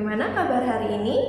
Bagaimana kabar hari ini?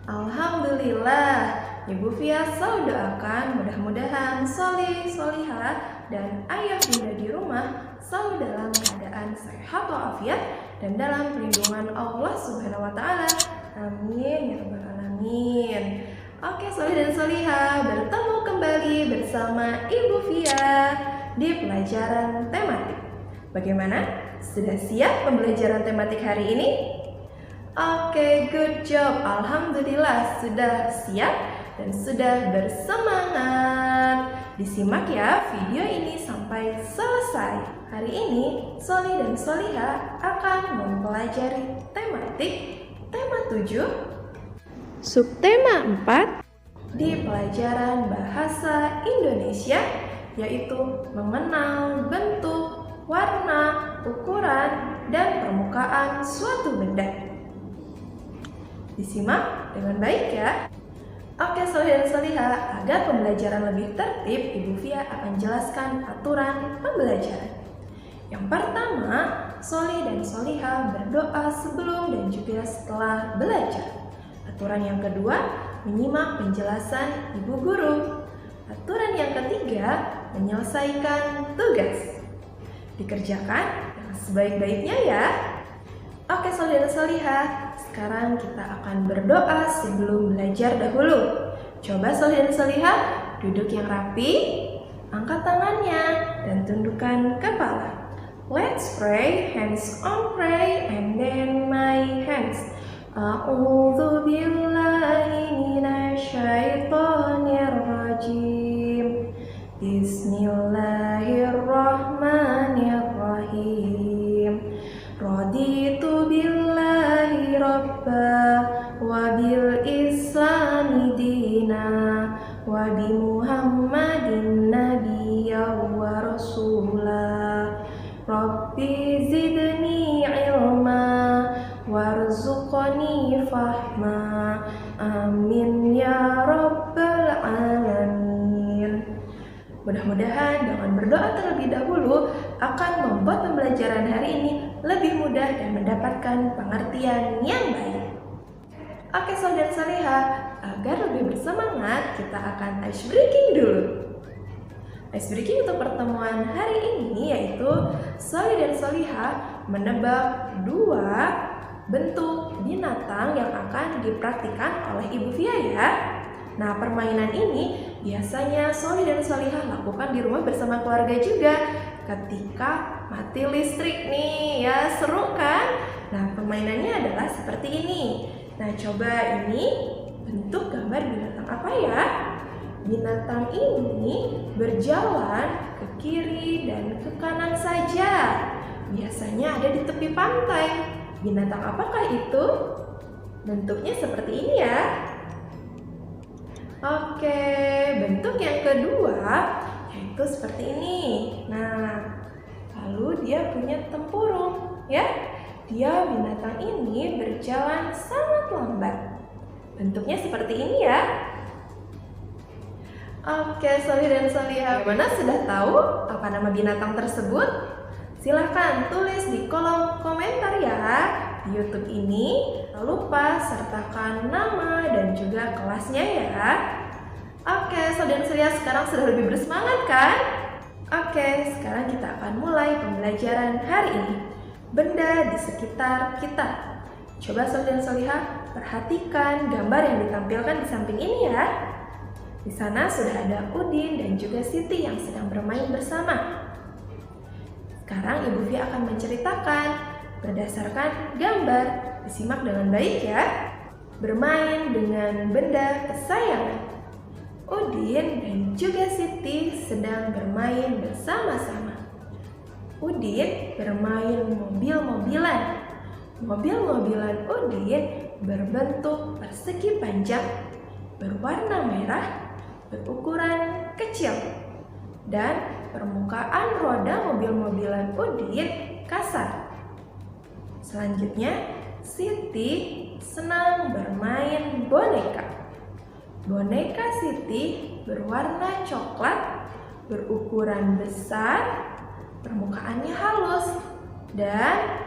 Alhamdulillah, Ibu Fia selalu doakan mudah-mudahan solih, solihah, dan ayah bunda di rumah selalu dalam keadaan sehat walafiat dan dalam perlindungan Allah Subhanahu wa Ta'ala. Amin ya Rabbal Alamin. Oke, solih dan solihah, bertemu kembali bersama Ibu Fia di pelajaran tematik. Bagaimana? Sudah siap pembelajaran tematik hari ini? Oke, good job. Alhamdulillah sudah siap dan sudah bersemangat. Disimak ya video ini sampai selesai. Hari ini Solih dan Solihah akan mempelajari tematik tema 7, subtema 4 di pelajaran bahasa Indonesia, yaitu mengenal bentuk, warna, ukuran, dan permukaan suatu benda. Disimak dengan baik ya. Oke, Solih dan Solihah, agar pembelajaran lebih tertib, Ibu Fia akan jelaskan aturan pembelajaran. Yang pertama, Solih dan Solihah berdoa sebelum dan juga setelah belajar. Aturan yang kedua, menyimak penjelasan Ibu Guru. Aturan yang ketiga, menyelesaikan tugas. Dikerjakan dengan sebaik-baiknya ya. Oke, Solih dan Solihah, sekarang kita akan berdoa sebelum belajar dahulu. Coba Solih dan Solihah duduk yang rapi, angkat tangannya, dan tundukkan kepala. Let's pray, hands on pray, and then my hands. A'udzu billahi minasyaitonir rajim. Bismillahirrahmanirrahim. Raditu billahi rabba wa bil islami dina wa bi muhammadin nabiyya wa rasulah. Rabbi zidni ilma warzuqni fahma. Amin ya rabbal alamin. Mudah-mudahan dengan berdoa terlebih dahulu akan membuat pembelajaran hari ini lebih mudah dan mendapatkan pengertian yang baik. Oke, Solih dan Solihah, agar lebih bersemangat, kita akan ice breaking dulu. Ice breaking untuk pertemuan hari ini yaitu Solih dan Solihah menebak 2 bentuk binatang yang akan dipraktikkan oleh Ibu Fia ya. Nah, permainan ini biasanya Solih dan Solihah lakukan di rumah bersama keluarga juga ketika mati listrik nih ya, seru kan? Nah, permainannya adalah seperti ini. Nah, coba ini bentuk gambar binatang apa ya? Binatang ini berjalan ke kiri dan ke kanan saja. Biasanya ada di tepi pantai. Binatang apakah itu? Bentuknya seperti ini ya. Oke, bentuk yang kedua yaitu seperti ini. Nah, lalu dia punya tempurung ya. Dia binatang ini berjalan sangat lambat. Bentuknya seperti ini ya. Oke, Solih dan Solihah, bagaimana sudah tahu apa nama binatang tersebut? Silahkan tulis di kolom komentar ya di YouTube ini. Jangan lupa sertakan nama dan juga kelasnya ya. Oke, Solih dan Solihah sekarang sudah lebih bersemangat kan? Oke, sekarang kita akan mulai pembelajaran hari ini. Benda di sekitar kita. Coba Solih dan Solihah perhatikan gambar yang ditampilkan di samping ini ya. Di sana sudah ada Udin dan juga Siti yang sedang bermain bersama. Sekarang Ibu Fia akan menceritakan berdasarkan gambar. Disimak dengan baik ya. Bermain dengan benda kesayangan. Udin dan juga Siti sedang bermain bersama-sama. Udin bermain mobil-mobilan. Mobil-mobilan Udin berbentuk persegi panjang, berwarna merah, berukuran kecil, dan permukaan roda mobil-mobilan Udin kasar. Selanjutnya, Siti senang bermain boneka. Boneka Siti berwarna coklat, berukuran besar, permukaannya halus, dan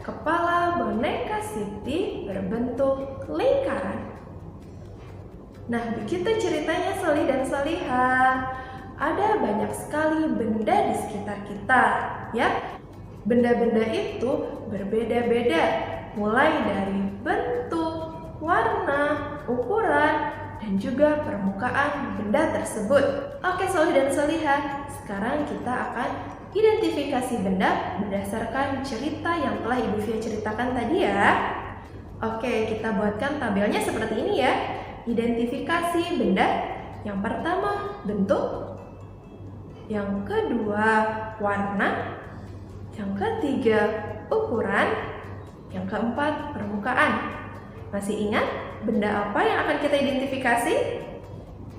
kepala boneka Siti berbentuk lingkaran. Nah, begitu ceritanya Solih dan Solihah. Ada banyak sekali benda di sekitar kita, ya. Benda-benda itu berbeda-beda, mulai dari bentuk, warna, ukuran, dan juga permukaan benda tersebut. Oke Solih dan Solihah, sekarang kita akan identifikasi benda berdasarkan cerita yang telah Ibu Fia ceritakan tadi ya. Oke, kita buatkan tabelnya seperti ini ya. Identifikasi benda. Yang pertama, bentuk. Yang kedua, warna. Yang ketiga, ukuran. Yang keempat, permukaan. Masih ingat benda apa yang akan kita identifikasi?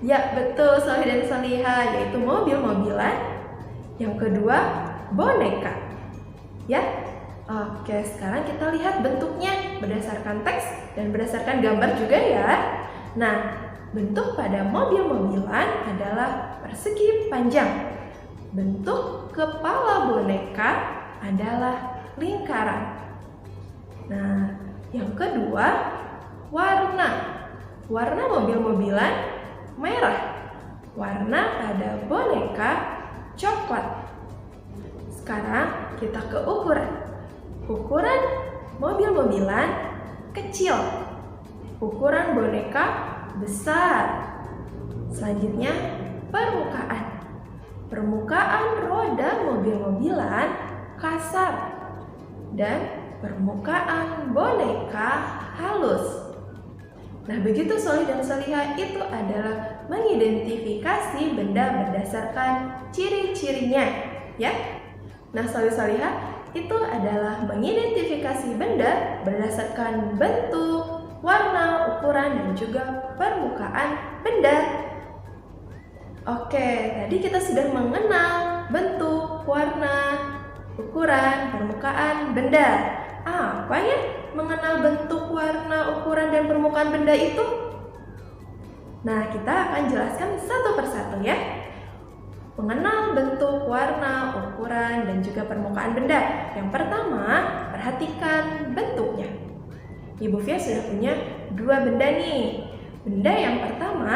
Ya, betul Solih dan Solihah, yaitu mobil-mobilan. Yang kedua, boneka. Ya. Oke, sekarang kita lihat bentuknya berdasarkan teks dan berdasarkan gambar juga ya. Nah, bentuk pada mobil-mobilan adalah persegi panjang. Bentuk kepala boneka adalah lingkaran. Nah, yang kedua, warna. Warna mobil-mobilan merah. Warna pada boneka coklat. Sekarang kita ke ukuran. Ukuran mobil-mobilan kecil. Ukuran boneka besar. Selanjutnya permukaan. Permukaan roda mobil-mobilan kasar. Dan permukaan boneka halus. Nah, begitu Solih dan Solihah, itu adalah mengidentifikasi benda berdasarkan ciri-cirinya, ya. Nah, Solih Solihah, itu adalah mengidentifikasi benda berdasarkan bentuk, warna, ukuran, dan juga permukaan benda. Oke, tadi kita sudah mengenal bentuk, warna, ukuran, permukaan benda. Apa ya mengenal bentuk, warna, ukuran, dan permukaan benda itu? Nah, kita akan jelaskan satu persatu ya. Mengenal bentuk, warna, ukuran, dan juga permukaan benda. Yang pertama, perhatikan bentuknya. Ibu Fia sudah punya dua benda nih. Benda yang pertama,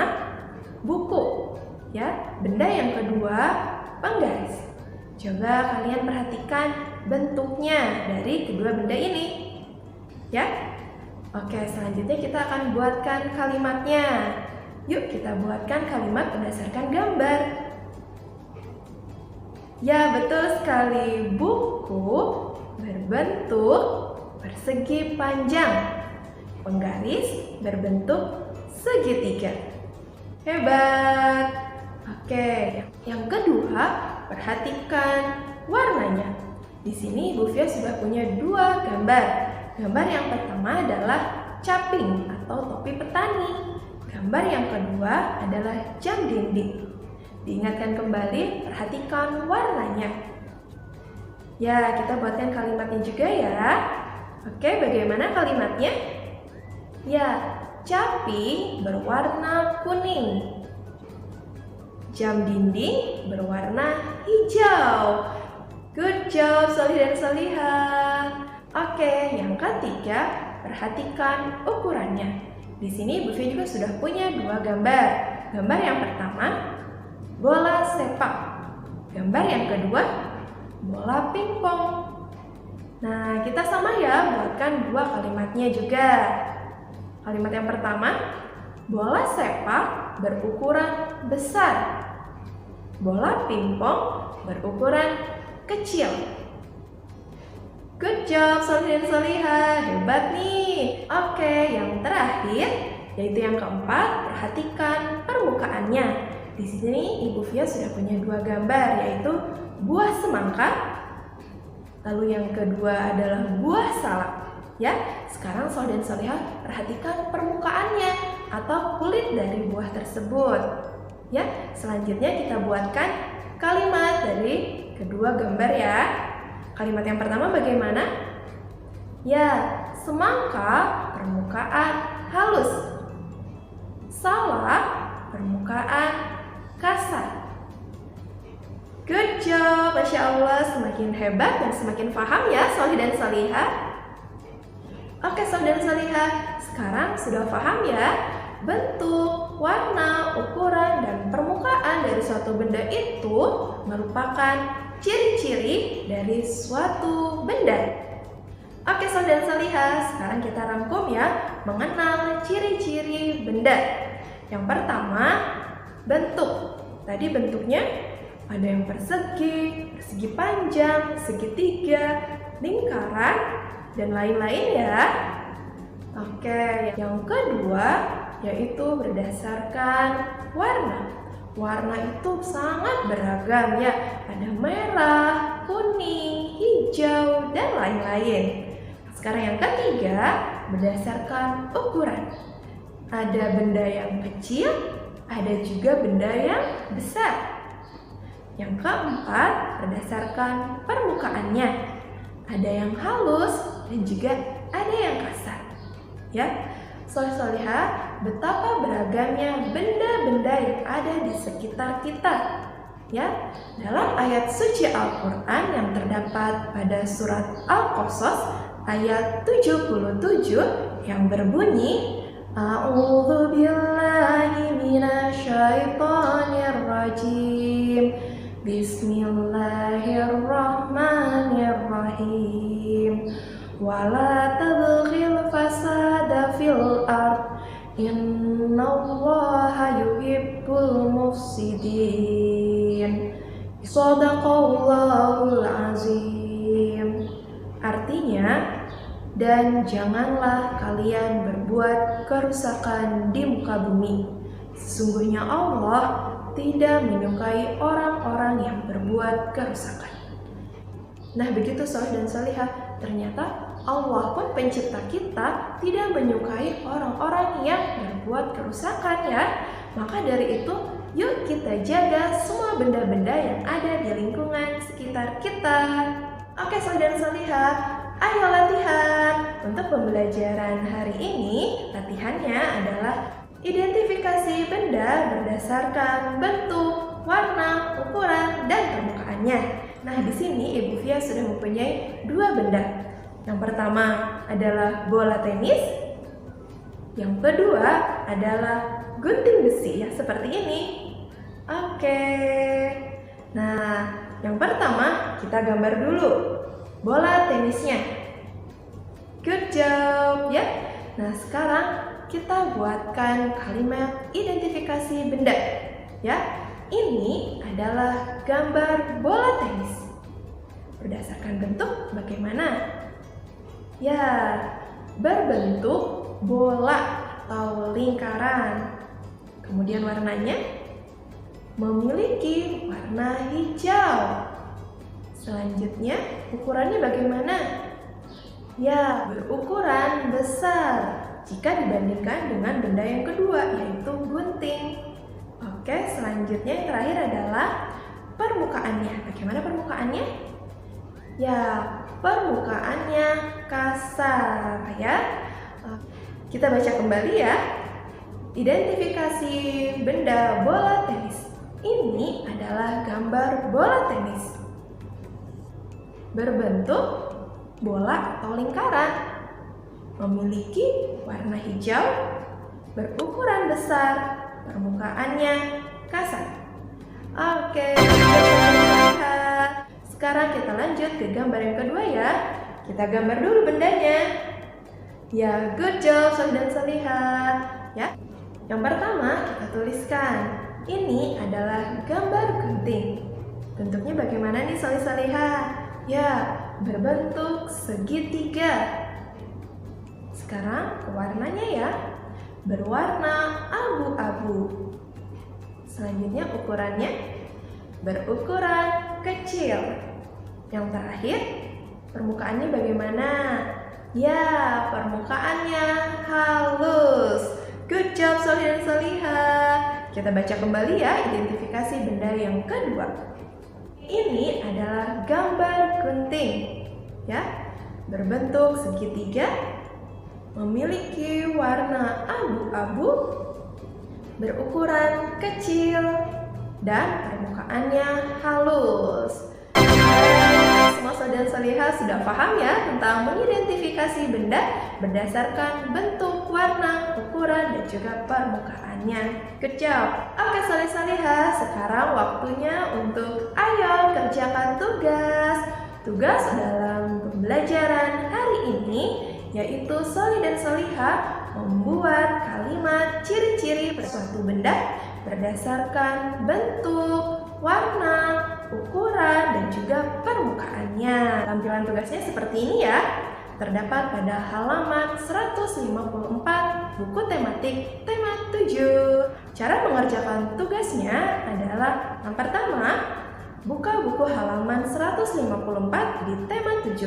buku. Ya, benda yang kedua, penggaris. Coba kalian perhatikan bentuknya dari kedua benda ini. Ya. Oke, selanjutnya kita akan buatkan kalimatnya. Yuk kita buatkan kalimat berdasarkan gambar. Ya, betul sekali. Buku berbentuk persegi panjang. Penggaris berbentuk segitiga. Hebat. Oke, yang kedua, perhatikan warnanya. Di sini Ibu Fia sudah punya dua gambar. Gambar yang pertama adalah caping atau topi petani. Gambar yang kedua adalah jam dinding. Diingatkan kembali, perhatikan warnanya. Ya, kita buatkan kalimatnya juga ya. Oke, bagaimana kalimatnya? Ya, caping berwarna kuning. Jam dinding berwarna hijau. Good job Solih dan Solihah. Oke, yang ketiga, perhatikan ukurannya. Di sini Bu Fia juga sudah punya dua gambar. Gambar yang pertama, bola sepak. Gambar yang kedua, bola pingpong. Nah, kita sama ya, buatkan dua kalimatnya juga. Kalimat yang pertama, bola sepak berukuran besar. Bola pingpong berukuran kecil. Good job Solih dan Solihah, hebat nih. Oke, yang terakhir yaitu yang keempat, perhatikan permukaannya. Di sini Ibu Fia sudah punya dua gambar, yaitu buah semangka. Lalu yang kedua adalah buah salak. Ya, sekarang Solih dan Solihah perhatikan permukaannya atau kulit dari buah tersebut. Ya, selanjutnya kita buatkan kalimat dari kedua gambar ya. Kalimat yang pertama bagaimana? Ya, semangka permukaan halus. Salak permukaan kasar. Good job, Masya Allah, semakin hebat dan semakin paham ya Solih dan Solihah. Oke Soh dan Solihah, sekarang sudah paham ya bentuk, warna, ukuran, dan permukaan dari suatu benda itu merupakan ciri-ciri dari suatu benda. Oke Soh dan Solihah, sekarang kita rangkum ya mengenal ciri-ciri benda. Yang pertama, bentuk. Tadi bentuknya ada yang persegi, persegi panjang, segitiga, lingkaran, dan lain-lain ya. Oke, yang kedua yaitu berdasarkan warna. Warna itu sangat beragam ya. Ada merah, kuning, hijau, dan lain-lain. Sekarang yang ketiga, berdasarkan ukuran. Ada benda yang kecil, ada juga benda yang besar. Yang keempat, berdasarkan permukaannya. Ada yang halus dan juga ada yang kasar. Ya, Soleh-solehah, betapa beragamnya benda-benda yang ada di sekitar kita. Ya, dalam ayat suci Al-Quran yang terdapat pada surat Al-Qasas ayat 77 yang berbunyi, A'udzu billahi minasyaitonir rajim. Bismillahirrahmanirrahim. Wala tabghil fasada fil ard. Innallaha yuhibbul mufsidin. Shadaqallahul azim. Artinya, dan janganlah kalian berbuat kerusakan di muka bumi. Sesungguhnya Allah tidak menyukai orang-orang yang berbuat kerusakan. Nah, begitu Soleh dan Solihah, ternyata Allah pun pencipta kita tidak menyukai orang-orang yang berbuat kerusakan ya. Maka dari itu, yuk kita jaga semua benda-benda yang ada di lingkungan sekitar kita. Oke Soleh dan Solihah, ayo latihan. Untuk pembelajaran hari ini, latihannya adalah identifikasi benda berdasarkan bentuk, warna, ukuran, dan permukaannya. Nah, di sini Ibu Fia sudah mempunyai dua benda. Yang pertama adalah bola tenis. Yang kedua adalah gunting besi ya, seperti ini. Oke. Nah, yang pertama kita gambar dulu bola tenisnya. Good job ya. Nah, sekarang kita buatkan kalimat identifikasi benda. Ya, ini adalah gambar bola tenis. Berdasarkan bentuk bagaimana? Ya, berbentuk bola atau lingkaran. Kemudian warnanya memiliki warna hijau. Selanjutnya, ukurannya bagaimana? Ya, berukuran besar jika dibandingkan dengan benda yang kedua, yaitu gunting. Oke, selanjutnya yang terakhir adalah permukaannya. Bagaimana permukaannya? Ya, permukaannya kasar ya. Kita baca kembali ya. Identifikasi benda bola tenis. Ini adalah gambar bola tenis. Berbentuk bola atau lingkaran. Memiliki warna hijau, berukuran besar, permukaannya kasar. Oke, sekarang kita lanjut ke gambar yang kedua ya. Kita gambar dulu bendanya. Ya, good job Soleh dan Solihah. Ya, yang pertama kita tuliskan. Ini adalah gambar gunting. Bentuknya bagaimana nih Soleh Solihah? Ya, berbentuk segitiga. Sekarang warnanya ya, berwarna abu-abu. Selanjutnya ukurannya berukuran kecil. Yang terakhir, permukaannya bagaimana? Ya, permukaannya halus. Good job Soleh dan Solihah. Kita baca kembali ya identifikasi benda yang kedua. Ini adalah gambar gunting. Ya, berbentuk segitiga, memiliki warna abu-abu, berukuran kecil, dan permukaannya halus. semua solih dan solihah sudah paham ya tentang mengidentifikasi benda berdasarkan bentuk, warna, ukuran, dan juga permukaannya. Good job! Oke solih solihah, sekarang waktunya untuk ayo kerjakan tugas. Tugas dalam pembelajaran hari ini yaitu solih dan solihah membuat kalimat ciri-ciri suatu benda berdasarkan bentuk, warna, ukuran, dan juga permukaannya. Tampilan tugasnya seperti ini ya. Terdapat pada halaman 154 buku tematik tema 7. Cara mengerjakan tugasnya adalah yang pertama, buka buku halaman 154 di tema 7.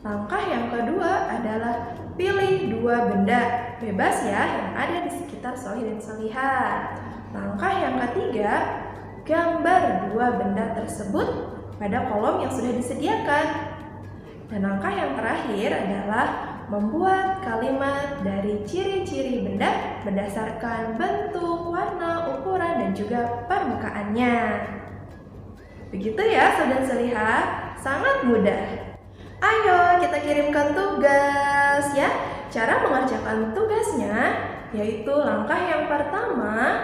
Langkah yang kedua adalah pilih dua benda bebas ya yang ada di sekitar solih dan solihah. Langkah yang ketiga, gambar dua benda tersebut pada kolom yang sudah disediakan. Dan langkah yang terakhir adalah membuat kalimat dari ciri-ciri benda berdasarkan bentuk, warna, ukuran, dan juga permukaannya. Begitu ya solih dan solihah, sangat mudah. Ayo kita kirimkan tugas ya. Cara mengerjakan tugasnya yaitu langkah yang pertama,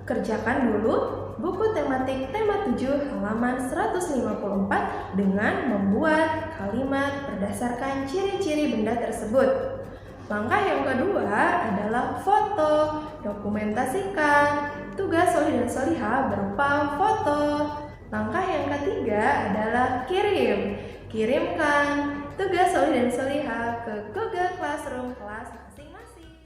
kerjakan dulu buku tematik tema 7 halaman 154 dengan membuat kalimat berdasarkan ciri-ciri benda tersebut. Langkah yang kedua adalah foto, dokumentasikan tugas solih dan solihah berupa foto. Langkah yang ketiga adalah kirimkan tugas solih dan solihah ke Google Classroom kelas masing-masing.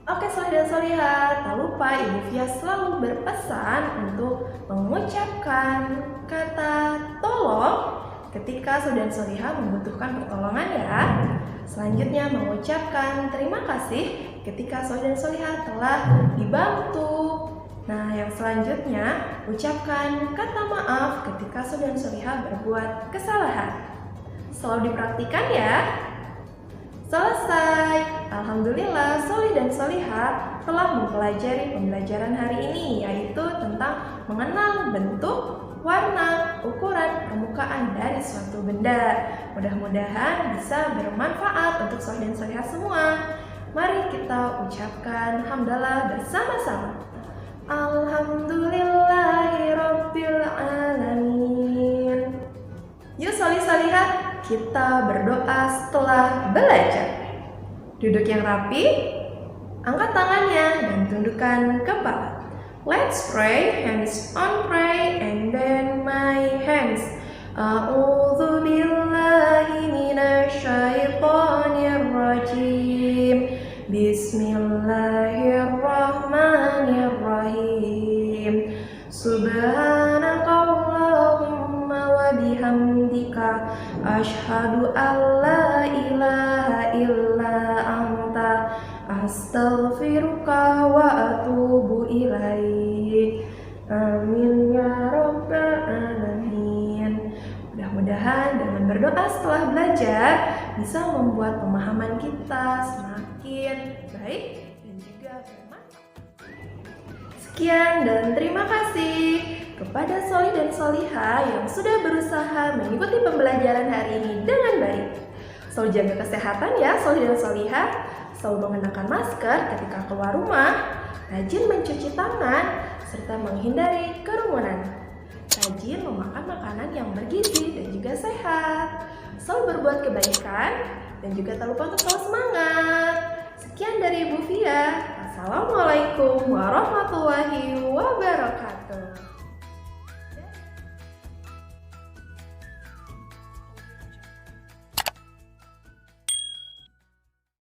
Oke solih dan solihah, tak lupa Ibu Fia selalu berpesan untuk mengucapkan kata tolong ketika solih dan solihah membutuhkan pertolongan ya. Selanjutnya mengucapkan terima kasih ketika solih dan solihah telah dibantu. Nah, yang selanjutnya ucapkan kata maaf ketika solih dan solihah berbuat kesalahan. Selalu dipraktikkan ya. Selesai. Alhamdulillah solih dan solihah telah mempelajari pembelajaran hari ini, yaitu tentang mengenal bentuk, warna, ukuran, permukaan dari suatu benda. Mudah-mudahan bisa bermanfaat untuk solih dan solihah semua. Mari kita ucapkan hamdalah bersama-sama. Alhamdulillahirabbil alamin. Yuk solih solihah, kita berdoa setelah belajar. Duduk yang rapi, angkat tangannya dan tundukkan kepala. Let's pray, hands on pray and bend my hands. A'udzu billahi minasyaitonir rajim. Bismillahirrahmanirrahim. Subhanakallahumma wa bihamdika asyhadu an la ilaha illa anta astaghfiruka wa atubu ilaik. Amin ya rabbal alamin. Mudah-mudahan dengan berdoa setelah belajar bisa membuat pemahaman kita semakin baik dan juga bermanfaat. Sekian dan terima kasih kepada solih dan solihah yang sudah berusaha mengikuti pembelajaran hari ini dengan baik. Selalu jaga kesehatan ya solih dan solihah, selalu mengenakan masker ketika keluar rumah, rajin mencuci tangan, serta menghindari kerumunan. Rajin memakan makanan yang bergizi dan juga sehat. Selalu berbuat kebaikan dan juga tak lupa untuk selalu semangat. Sekian dari Ibu Fia. Assalamualaikum warahmatullahi wabarakatuh.